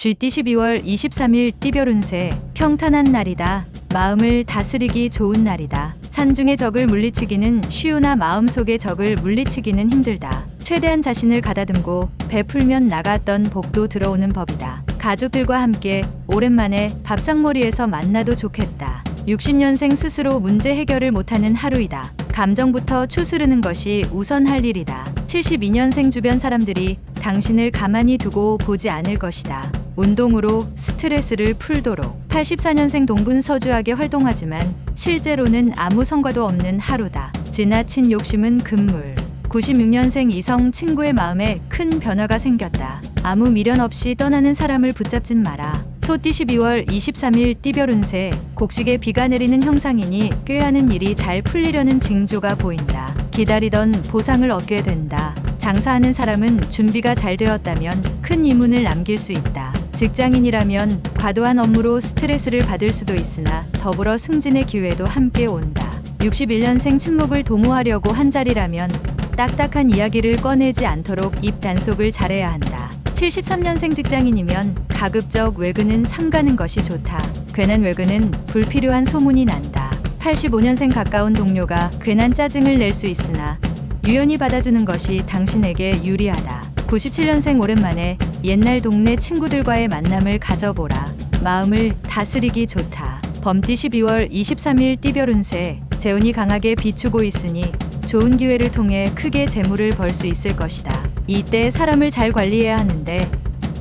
쥐띠 12월 23일 띠별 운세. 평탄한 날이다. 마음을 다스리기 좋은 날이다. 산중의 적을 물리치기는 쉬우나 마음속의 적을 물리치기는 힘들다. 최대한 자신을 가다듬고 베풀면 나갔던 복도 들어오는 법이다. 가족들과 함께 오랜만에 밥상머리에서 만나도 좋겠다. 60년생 스스로 문제 해결을 못하는 하루이다. 감정부터 추스르는 것이 우선 할 일이다. 72년생 주변 사람들이 당신을 가만히 두고 보지 않을 것이다. 운동으로 스트레스를 풀도록. 84년생 동분서주하게 활동하지만 실제로는 아무 성과도 없는 하루다. 지나친 욕심은 금물. 96년생 이성 친구의 마음에 큰 변화가 생겼다. 아무 미련 없이 떠나는 사람을 붙잡진 마라. 소띠 12월 23일 띠별 운세. 곡식에 비가 내리는 형상이니 꾀하는 일이 잘 풀리려는 징조가 보인다. 기다리던 보상을 얻게 된다. 장사하는 사람은 준비가 잘 되었다면 큰 이문을 남길 수 있다. 직장인이라면 과도한 업무로 스트레스를 받을 수도 있으나 더불어 승진의 기회도 함께 온다. 61년생 침묵을 도모하려고 한 자리라면 딱딱한 이야기를 꺼내지 않도록 입 단속을 잘해야 한다. 73년생 직장인이면 가급적 외근은 삼가는 것이 좋다. 괜한 외근은 불필요한 소문이 난다. 85년생 가까운 동료가 괜한 짜증을 낼 수 있으나 유연히 받아주는 것이 당신에게 유리하다. 97년생 오랜만에 옛날 동네 친구들과의 만남을 가져보라. 마음을 다스리기 좋다. 범띠 12월 23일 띠별 운세. 재운이 강하게 비추고 있으니 좋은 기회를 통해 크게 재물을 벌 수 있을 것이다. 이때 사람을 잘 관리해야 하는데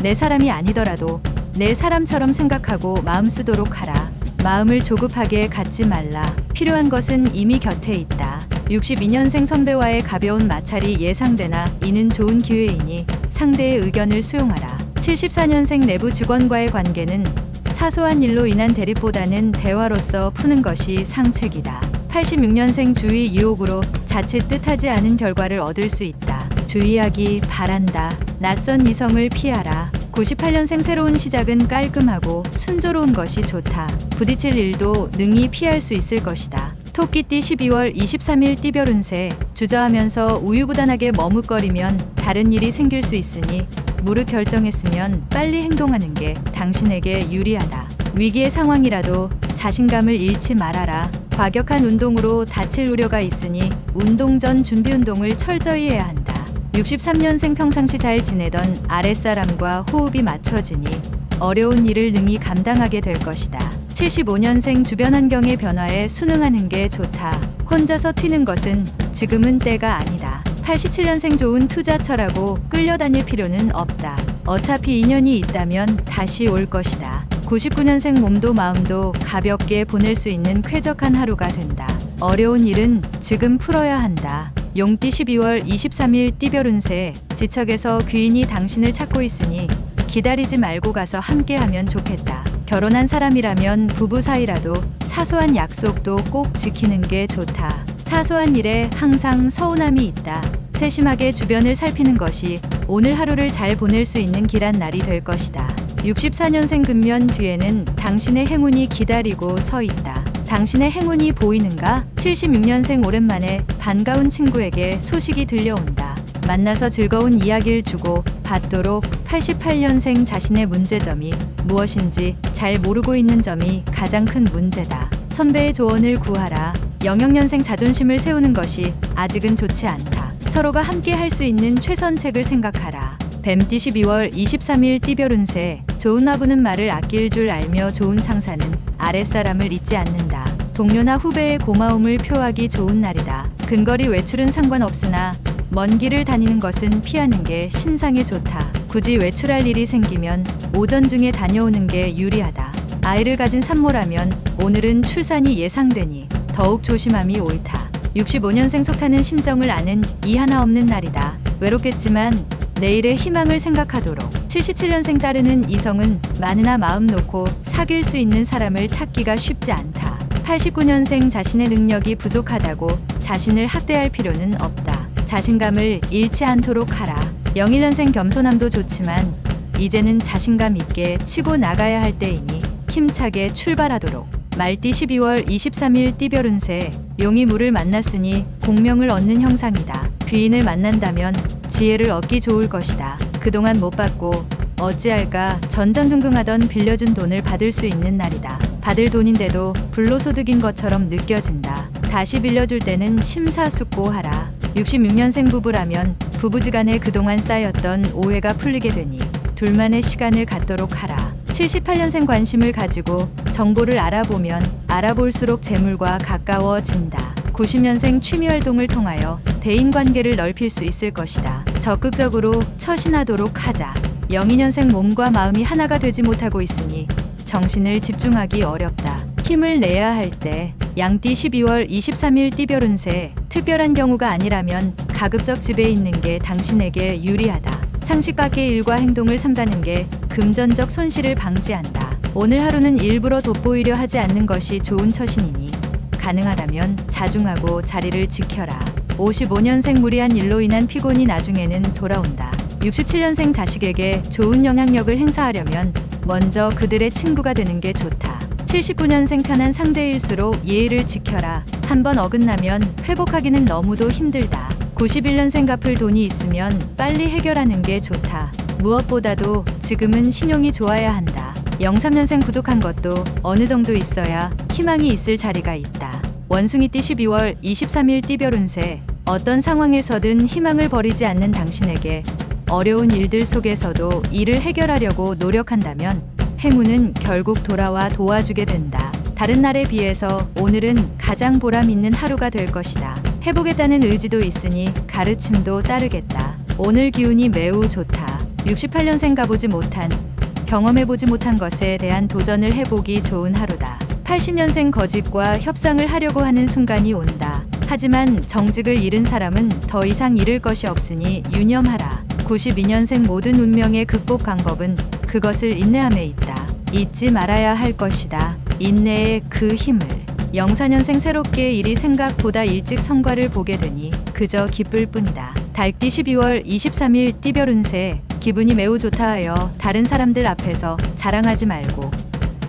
내 사람이 아니더라도 내 사람처럼 생각하고 마음 쓰도록 하라. 마음을 조급하게 갖지 말라. 필요한 것은 이미 곁에 있다. 62년생 선배와의 가벼운 마찰이 예상되나 이는 좋은 기회이니 상대의 의견을 수용하라. 74년생 내부 직원과의 관계는 사소한 일로 인한 대립보다는 대화로서 푸는 것이 상책이다. 86년생 주위 유혹으로 자칫 뜻하지 않은 결과를 얻을 수 있다. 주의하기 바란다. 낯선 이성을 피하라. 98년생 새로운 시작은 깔끔하고 순조로운 것이 좋다. 부딪힐 일도 능히 피할 수 있을 것이다. 토끼띠 12월 23일 띠별 운세. 주저하면서 우유부단하게 머뭇거리면 다른 일이 생길 수 있으니 무릇 결정했으면 빨리 행동하는 게 당신에게 유리하다. 위기의 상황이라도 자신감을 잃지 말아라. 과격한 운동으로 다칠 우려가 있으니 운동 전 준비 운동을 철저히 해야 한다. 63년생 평상시 잘 지내던 아랫사람과 호흡이 맞춰지니 어려운 일을 능히 감당하게 될 것이다. 75년생 주변 환경의 변화에 순응하는 게 좋다. 혼자서 튀는 것은 지금은 때가 아니다. 87년생 좋은 투자처라고 끌려다닐 필요는 없다. 어차피 인연이 있다면 다시 올 것이다. 99년생 몸도 마음도 가볍게 보낼 수 있는 쾌적한 하루가 된다. 어려운 일은 지금 풀어야 한다. 용띠 12월 23일 띠별 운세. 지척에서 귀인이 당신을 찾고 있으니 기다리지 말고 가서 함께하면 좋겠다. 결혼한 사람이라면 부부 사이라도 사소한 약속도 꼭 지키는 게 좋다. 사소한 일에 항상 서운함이 있다. 세심하게 주변을 살피는 것이 오늘 하루를 잘 보낼 수 있는 길한 날이 될 것이다. 64년생 금면 뒤에는 당신의 행운이 기다리고 서 있다. 당신의 행운이 보이는가? 76년생 오랜만에 반가운 친구에게 소식이 들려온다. 만나서 즐거운 이야기를 주고 받도록. 88년생 자신의 문제점이 무엇인지 잘 모르고 있는 점이 가장 큰 문제다. 선배의 조언을 구하라. 00년생 자존심을 세우는 것이 아직은 좋지 않다. 서로가 함께 할 수 있는 최선책을 생각하라. 뱀띠 12월 23일 띠별 운세. 좋은 화부는 말을 아낄 줄 알며 좋은 상사는 아랫사람을 잊지 않는다. 동료나 후배의 고마움을 표하기 좋은 날이다. 근거리 외출은 상관없으나 먼 길을 다니는 것은 피하는 게 신상에 좋다. 굳이 외출할 일이 생기면 오전 중에 다녀오는 게 유리하다. 아이를 가진 산모라면 오늘은 출산이 예상되니 더욱 조심함이 옳다. 65년생 속하는 심정을 아는 이 하나 없는 날이다. 외롭겠지만 내일의 희망을 생각하도록. 77년생 따르는 이성은 많으나 마음 놓고 사귈 수 있는 사람을 찾기가 쉽지 않다. 89년생 자신의 능력이 부족하다고 자신을 학대할 필요는 없다. 자신감을 잃지 않도록 하라. 01년생 겸손함도 좋지만 이제는 자신감 있게 치고 나가야 할 때이니 힘차게 출발하도록. 말띠 12월 23일 띠별 운세. 용이 물을 만났으니 공명을 얻는 형상이다. 귀인을 만난다면 지혜를 얻기 좋을 것이다. 그동안 못 받고 어찌할까 전전긍긍하던 빌려준 돈을 받을 수 있는 날이다. 받을 돈인데도 불로소득인 것처럼 느껴진다. 다시 빌려줄 때는 심사숙고하라. 66년생 부부라면 부부지간에 그동안 쌓였던 오해가 풀리게 되니 둘만의 시간을 갖도록 하라. 78년생 관심을 가지고 정보를 알아보면 알아볼수록 재물과 가까워진다. 90년생 취미활동을 통하여 대인관계를 넓힐 수 있을 것이다. 적극적으로 처신하도록 하자. 02년생 몸과 마음이 하나가 되지 못하고 있으니 정신을 집중하기 어렵다. 힘을 내야 할 때 양띠 12월 23일 띠별 운세. 특별한 경우가 아니라면 가급적 집에 있는 게 당신에게 유리하다. 상식 밖의 일과 행동을 삼다는 게 금전적 손실을 방지한다. 오늘 하루는 일부러 돋보이려 하지 않는 것이 좋은 처신이니 가능하다면 자중하고 자리를 지켜라. 55년생 무리한 일로 인한 피곤이 나중에는 돌아온다. 67년생 자식에게 좋은 영향력을 행사하려면 먼저 그들의 친구가 되는 게 좋다. 79년생 편한 상대일수록 예의를 지켜라. 한번 어긋나면 회복하기는 너무도 힘들다. 91년생 갚을 돈이 있으면 빨리 해결하는 게 좋다. 무엇보다도 지금은 신용이 좋아야 한다. 03년생 부족한 것도 어느 정도 있어야 희망이 있을 자리가 있다. 원숭이띠 12월 23일 띠별 운세. 어떤 상황에서든 희망을 버리지 않는 당신에게 어려운 일들 속에서도 이를 해결하려고 노력한다면 행운은 결국 돌아와 도와주게 된다. 다른 날에 비해서 오늘은 가장 보람 있는 하루가 될 것이다. 해보겠다는 의지도 있으니 가르침도 따르겠다. 오늘 기운이 매우 좋다. 68년생 가보지 못한, 경험해보지 못한 것에 대한 도전을 해보기 좋은 하루다. 80년생 거짓과 협상을 하려고 하는 순간이 온다. 하지만 정직을 잃은 사람은 더 이상 잃을 것이 없으니 유념하라. 92년생 모든 운명의 극복 방법은 그것을 인내함에 있다. 잊지 말아야 할 것이다. 인내의 그 힘을. 04년생 새롭게 일이 생각보다 일찍 성과를 보게 되니 그저 기쁠 뿐이다. 달띠 12월 23일 띠별 운세. 기분이 매우 좋다 하여 다른 사람들 앞에서 자랑하지 말고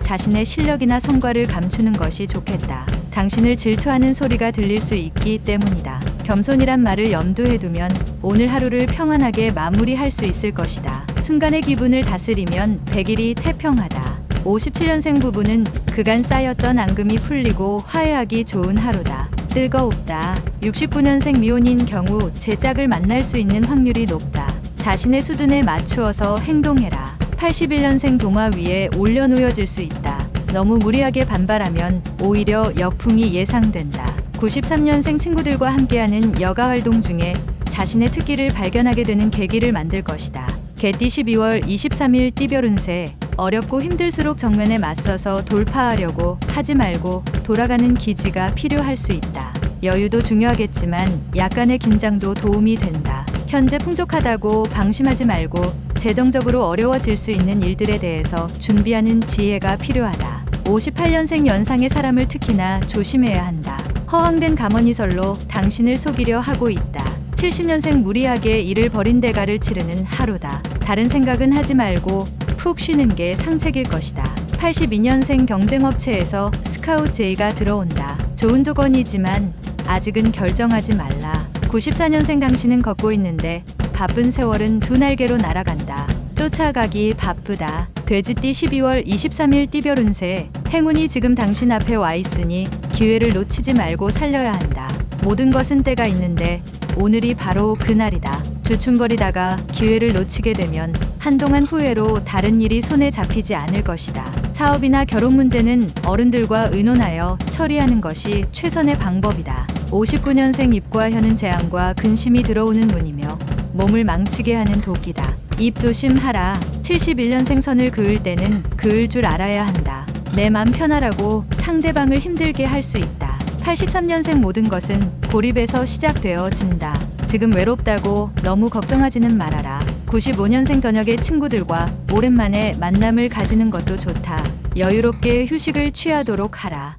자신의 실력이나 성과를 감추는 것이 좋겠다. 당신을 질투하는 소리가 들릴 수 있기 때문이다. 겸손이란 말을 염두에 두면 오늘 하루를 평안하게 마무리할 수 있을 것이다. 순간의 기분을 다스리면 100일이 태평하다. 57년생 부부는 그간 쌓였던 앙금이 풀리고 화해하기 좋은 하루다. 뜨거웁다. 69년생 미혼인 경우 제 짝을 만날 수 있는 확률이 높다. 자신의 수준에 맞추어서 행동해라. 81년생 도마 위에 올려놓여질 수 있다. 너무 무리하게 반발하면 오히려 역풍이 예상된다. 93년생 친구들과 함께하는 여가 활동 중에 자신의 특기를 발견하게 되는 계기를 만들 것이다. 개띠 12월 23일 띠별 운세. 어렵고 힘들수록 정면에 맞서서 돌파하려고 하지 말고 돌아가는 기지가 필요할 수 있다. 여유도 중요하겠지만 약간의 긴장도 도움이 된다. 현재 풍족하다고 방심하지 말고 재정적으로 어려워질 수 있는 일들에 대해서 준비하는 지혜가 필요하다. 58년생 연상의 사람을 특히나 조심해야 한다. 허황된 감언이설로 당신을 속이려 하고 있다. 70년생 무리하게 일을 벌인 대가를 치르는 하루다. 다른 생각은 하지 말고 푹 쉬는 게 상책일 것이다. 82년생 경쟁업체에서 스카우트 제의가 들어온다. 좋은 조건이지만 아직은 결정하지 말라. 94년생 당신은 걷고 있는데 바쁜 세월은 두 날개로 날아간다. 쫓아가기 바쁘다. 돼지띠 12월 23일 띠별 운세. 행운이 지금 당신 앞에 와 있으니 기회를 놓치지 말고 살려야 한다. 모든 것은 때가 있는데 오늘이 바로 그날이다. 주춤거리다가 기회를 놓치게 되면 한동안 후회로 다른 일이 손에 잡히지 않을 것이다. 사업이나 결혼 문제는 어른들과 의논하여 처리하는 것이 최선의 방법이다. 59년생 입과 혀는 재앙과 근심이 들어오는 운이며 몸을 망치게 하는 독이다. 입 조심하라. 71년생 선을 그을 때는 그을 줄 알아야 한다. 내 맘 편하라고 상대방을 힘들게 할 수 있다. 83년생 모든 것은 고립에서 시작되어진다. 지금 외롭다고 너무 걱정하지는 말아라. 95년생 저녁에 친구들과 오랜만에 만남을 가지는 것도 좋다. 여유롭게 휴식을 취하도록 하라.